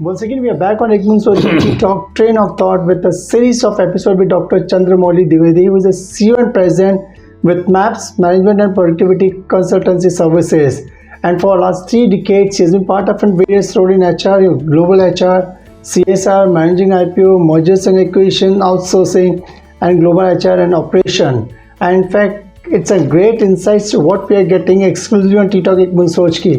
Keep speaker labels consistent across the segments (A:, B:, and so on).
A: Once again, we are back on Boond Soch ttalk Train of Thought with a series of episodes with Dr. Chandra Mauli Dwivedi, who is a CEO and President with MAPS, Management and Productivity Consultancy Services. And for the last 3 decades, she has been part of various roles in HR, global HR, CSR, managing IPO, mergers and acquisition, outsourcing, and global HR and operation. And in fact, it's a great insights to what we are getting exclusively on ttalk Boond Soch की.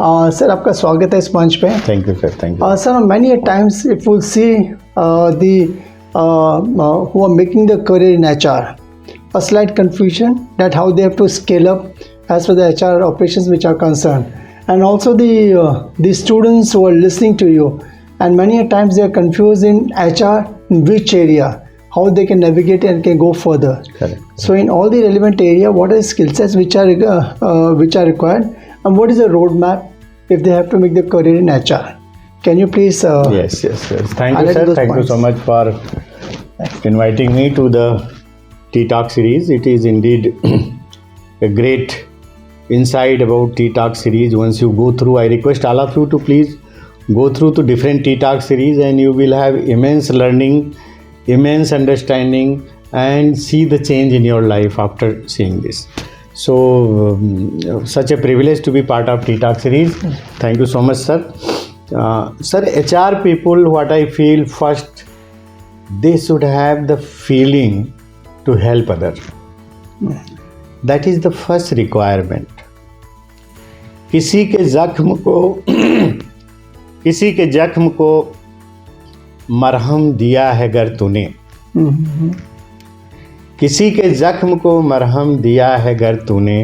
A: Sir आपका स्वागत है इस मंच पे.
B: Thank you, sir. Thank you.
A: Sir, many a times if we'll see who are making the career in HR, a slight confusion that how they have to scale up as for the HR operations which are concerned, and also the students who are listening to you, and many a times they are confused in HR in which area, how they can navigate and can go further.
B: Correct.
A: So in all the relevant area, what are the skill sets which are required, and what is the roadmap if they have to make the career in HR? Can you please?
B: Yes. Thank you, sir. Thank you so much for inviting me to the ttalk series. It is indeed a great insight about ttalk series. Once you go through, I request all of you to please go through to different ttalk series, and you will have immense learning, immense understanding, and see the change in your life after seeing this. So, such a privilege to be part of ttalk series. Thank you so much, sir. Sir, HR people, what I feel first, they should have the feeling to help others. That is the first requirement. किसी के जख्म को मरहम दिया है गर तूने, किसी के जख्म को मरहम दिया है गर तूने,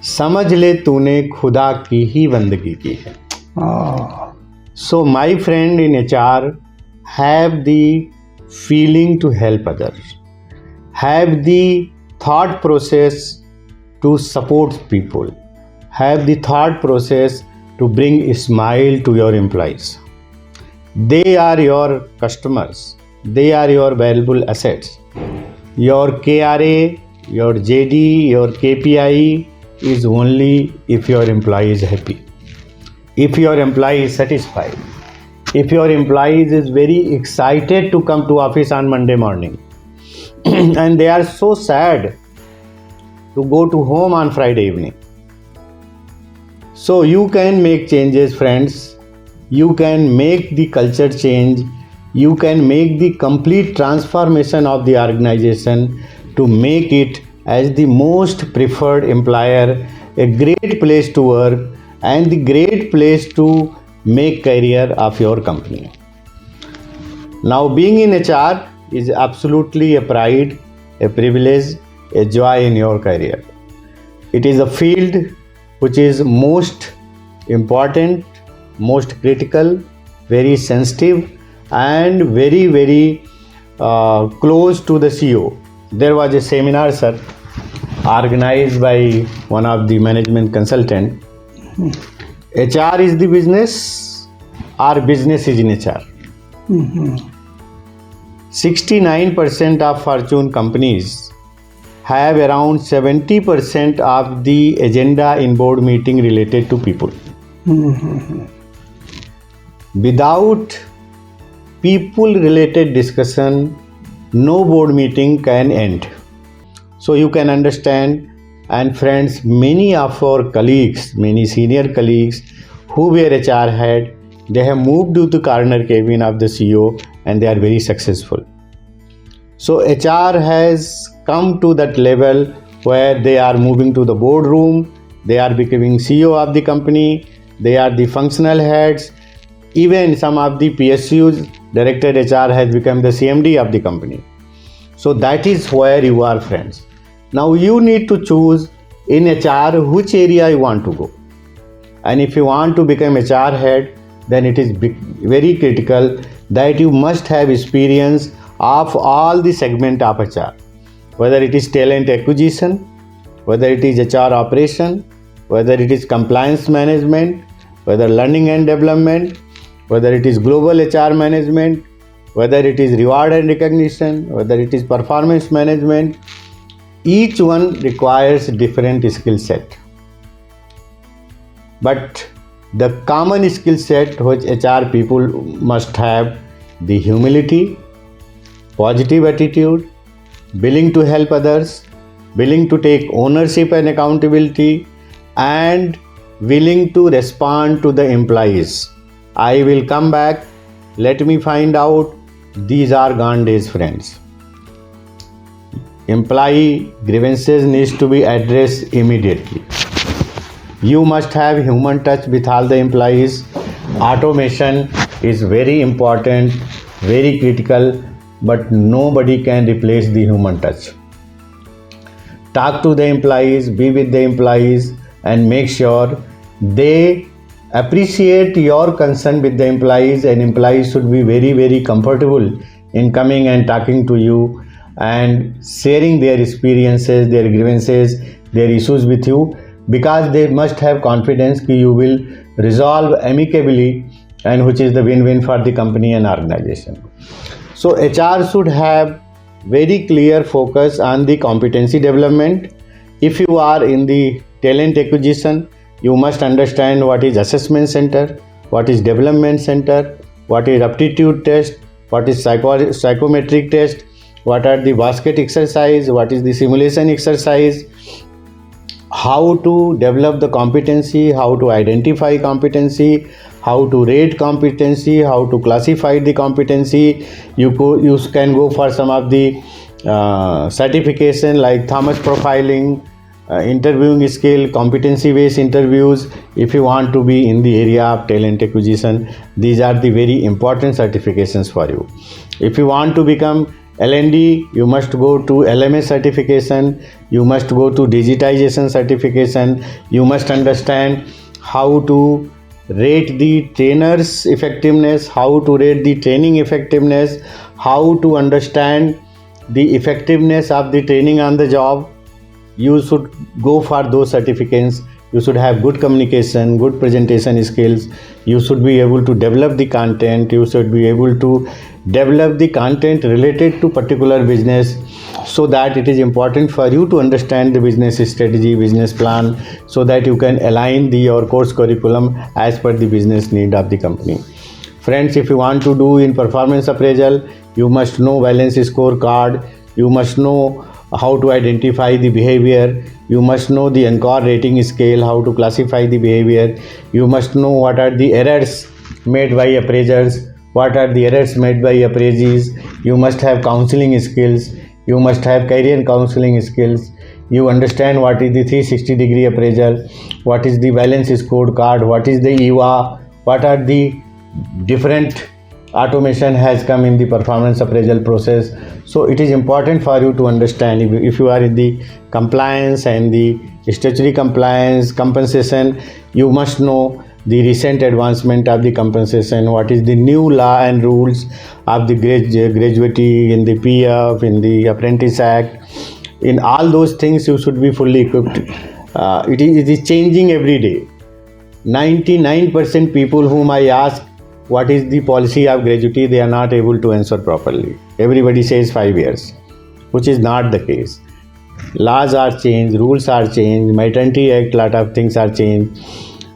B: समझ ले तूने खुदा की ही बंदगी की है. So my friend in HR, have the feeling to help others, have the thought process to support people, have the thought process to bring a smile to your employees. They are your customers, they are your valuable assets. Your KRA, your JD, your KPI is only if your employee is happy, if your employee is satisfied, if your employee is very excited to come to office on Monday morning and they are so sad to go to home on Friday evening. So you can make changes, friends. You can make the culture change. You can make the complete transformation of the organization to make it as the most preferred employer, a great place to work, and the great place to make career of your company. Now, being in HR is absolutely a pride, a privilege, a joy in your career. It is a field which is most important, most critical, very sensitive, and very close to the CEO. There was a seminar, sir, organized by one of the management consultant. HR is the business or business is in HR. 69% of Fortune companies have around 70% of the agenda in board meeting related to people. Without people related discussion, no board meeting can end. So you can understand, and friends, many of our colleagues, many senior colleagues who were HR head, they have moved to the corner cabin of the CEO and they are very successful. So HR has come to that level where they are moving to the boardroom, they are becoming CEO of the company, they are the functional heads. Even some of the PSUs, Director HR has become the CMD of the company. So that is where you are, friends. Now you need to choose in HR which area you want to go. And if you want to become HR head, then it is very critical that you must have experience of all the segment of HR. Whether it is talent acquisition, whether it is HR operation, whether it is compliance management, whether learning and development, whether it is global HR management, whether it is reward and recognition, whether it is performance management, each one requires different skill set. But The common skill set which HR people must have: the humility, positive attitude, willing to help others, willing to take ownership and accountability, and willing to respond to the employees. I will come back. Let me find out. These are gone days, friends. Employee grievances needs to be addressed immediately. You must have human touch with all the employees. Automation is very important, very critical, but nobody can replace the human touch. Talk to the employees, be with the employees, and make sure they appreciate your concern with the employees, and employees should be very, very comfortable in coming and talking to you and sharing their experiences, their grievances, their issues with you, because they must have confidence that you will resolve amicably, and which is the win-win for the company and organization. So HR should have very clear focus on the competency development. If you are in the talent acquisition, you must understand what is assessment center, what is development center, what is aptitude test, what is psychometric test, what are the basket exercise, what is the simulation exercise, how to develop the competency, how to identify competency, how to rate competency, how to classify the competency. You can go for some of the certification like Thomas profiling, interviewing skill, competency based interviews. If you want to be in the area of talent acquisition, these are the very important certifications for you. If you want to become L&D, you must go to LMS certification, you must go to digitization certification, you must understand how to rate the trainer's effectiveness, how to rate the training effectiveness, how to understand the effectiveness of the training on the job. You should go for those certificates. You should have good communication, good presentation skills. You should be able to develop the content. You should be able to develop the content related to particular business, so that it is important for you to understand the business strategy, business plan, so that you can align your course curriculum as per the business need of the company. Friends, if you want to do in performance appraisal, you must know balance scorecard. You must know how to identify the behavior. You must know the Encore rating scale, how to classify the behavior. You must know what are the errors made by appraisers, what are the errors made by appraisees. You must have counseling skills. You must have career counseling skills. You understand what is the 360-degree appraisal, what is the balance scorecard, what is the EVA, what are the different automation has come in the performance appraisal process. So it is important for you to understand. If you are in the compliance and the statutory compliance compensation, you must know the recent advancement of the compensation, what is the new law and rules of the gratuity in the PF, in the Apprentice Act. In all those things you should be fully equipped. It is changing every day. 99% people whom I ask what is the policy of gratuity, they are not able to answer properly. Everybody says 5 years, which is not the case. Laws are changed, rules are changed, Maternity Act, lot of things are changed.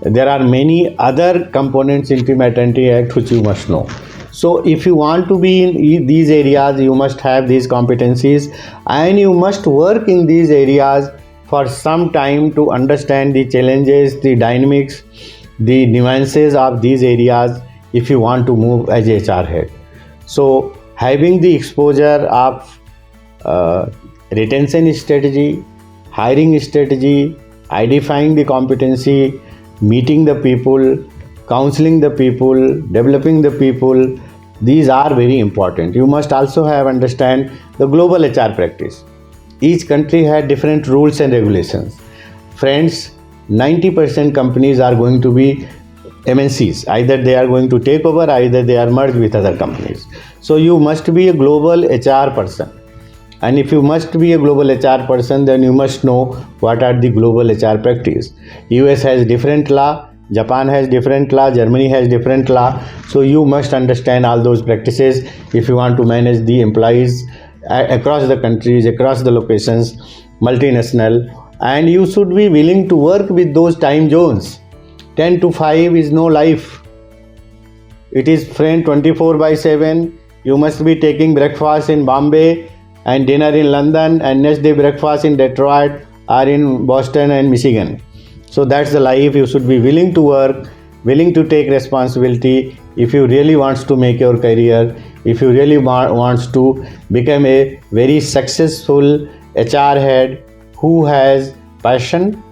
B: There are many other components in the Maternity Act which you must know. So if you want to be in these areas, you must have these competencies, and you must work in these areas for some time to understand the challenges, the dynamics, the nuances of these areas if you want to move as HR head. So having the exposure of retention strategy, hiring strategy, identifying the competency, meeting the people, counseling the people, developing the people, these are very important. You must also have understand the global HR practice. Each country had different rules and regulations. Friends, 90% companies are going to be MNCs. Either they are going to take over, either they are merged with other companies. So you must be a global HR person. And if you must be a global HR person, then you must know what are the global HR practice. US has different law, Japan has different law, Germany has different law. So you must understand all those practices if you want to manage the employees across the countries, across the locations, multinational. And you should be willing to work with those time zones. 10 to 5 is no life. It is friend 24/7. You must be taking breakfast in Bombay and dinner in London and next day breakfast in Detroit or in Boston and Michigan. So that's the life. You should be willing to work, willing to take responsibility. If you really wants to make your career, if you really wants to become a very successful HR head who has passion,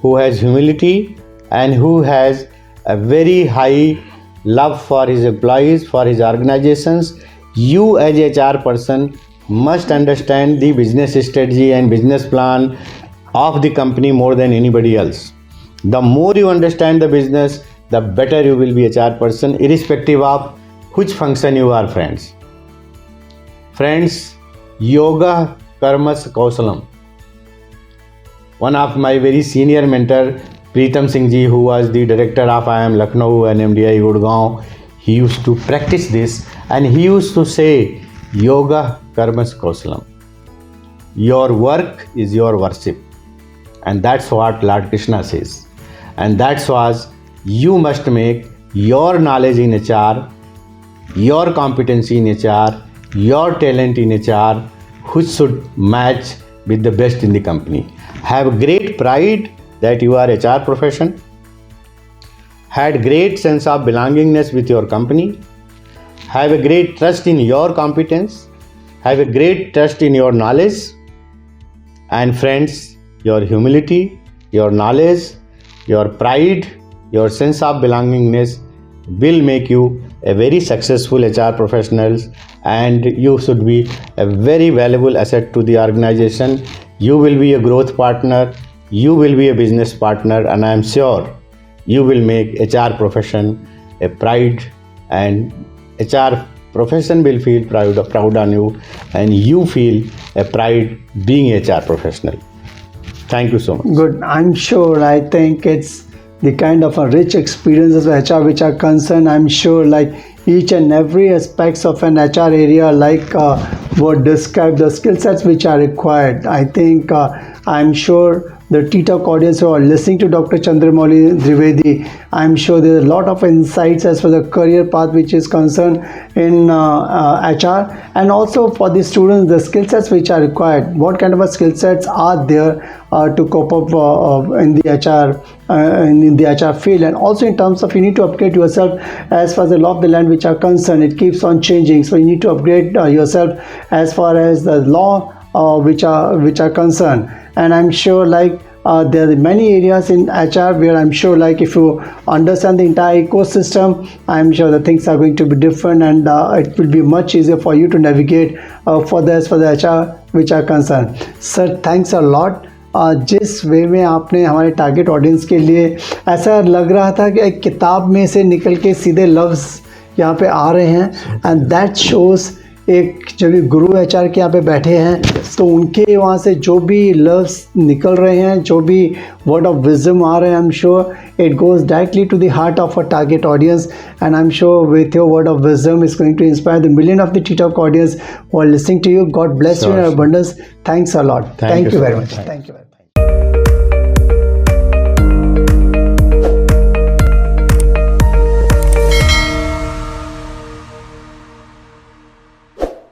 B: who has humility, and who has a very high love for his employees, for his organizations, you as a HR person must understand the business strategy and business plan of the company more than anybody else. The more you understand the business, the better you will be HR person, irrespective of which function you are, friends. Friends, yoga karmas kausalam. One of my very senior mentor, Pritam Singh ji, who was the director of IIM Lucknow and MDI Gurgaon, he used to practice this and he used to say, yoga karmas kausalam. Your work is your worship. And that's what Lord Krishna says. And that's what you must make your knowledge in HR, your competency in HR, your talent in HR, which should match with the best in the company. Have great pride that you are HR profession. Had great sense of belongingness with your company. Have a great trust in your competence. Have a great trust in your knowledge. And friends, your humility, your knowledge, your pride, your sense of belongingness will make you a very successful HR professional, and you should be a very valuable asset to the organization. You will be a growth partner, you will be a business partner, and I am sure you will make HR profession a pride, and HR profession will feel proud on you, and you feel a pride being a HR professional. Thank you so much.
A: Good. I'm sure. I think it's the kind of a rich experiences of HR which are concerned. I'm sure like each and every aspects of an HR area like what describe the skill sets which are required. I think I'm sure the ttalk audience who are listening to Dr. Chandra Mauli Dwivedi, I'm sure there's a lot of insights as for the career path which is concerned in HR, and also for the students the skill sets which are required. What kind of a skill sets are there to cope up in the HR field, and also in terms of you need to upgrade yourself as far as the law of the land which are concerned. It keeps on changing, so you need to upgrade yourself as far as the law which are concerned. And I'm sure like there are many areas in HR where I'm sure like if you understand the entire ecosystem, I'm sure the things are going to be different, and it will be much easier for you to navigate for the HR which are concerned. Sir, thanks a lot. जिस वे में आपने हमारे target audience के लिए ऐसा लग रहा था कि एक किताब में से निकल के सीधे लफ्ज़ यहाँ पे आ रहे हैं, एंड दैट शोज़ एक जब गुरु एचआर के यहाँ पे बैठे हैं तो उनके वहाँ से जो भी लफ्ज़ निकल रहे हैं, जो भी वर्ड ऑफ विजडम आ रहे हैं, I am sure it goes directly to the heart of a target audience, and I am sure with your word of wisdom is going to inspire the million of the ttalk audience who are listening to you. God bless you in abundance. Thanks a lot. Thank you very much. Thank you.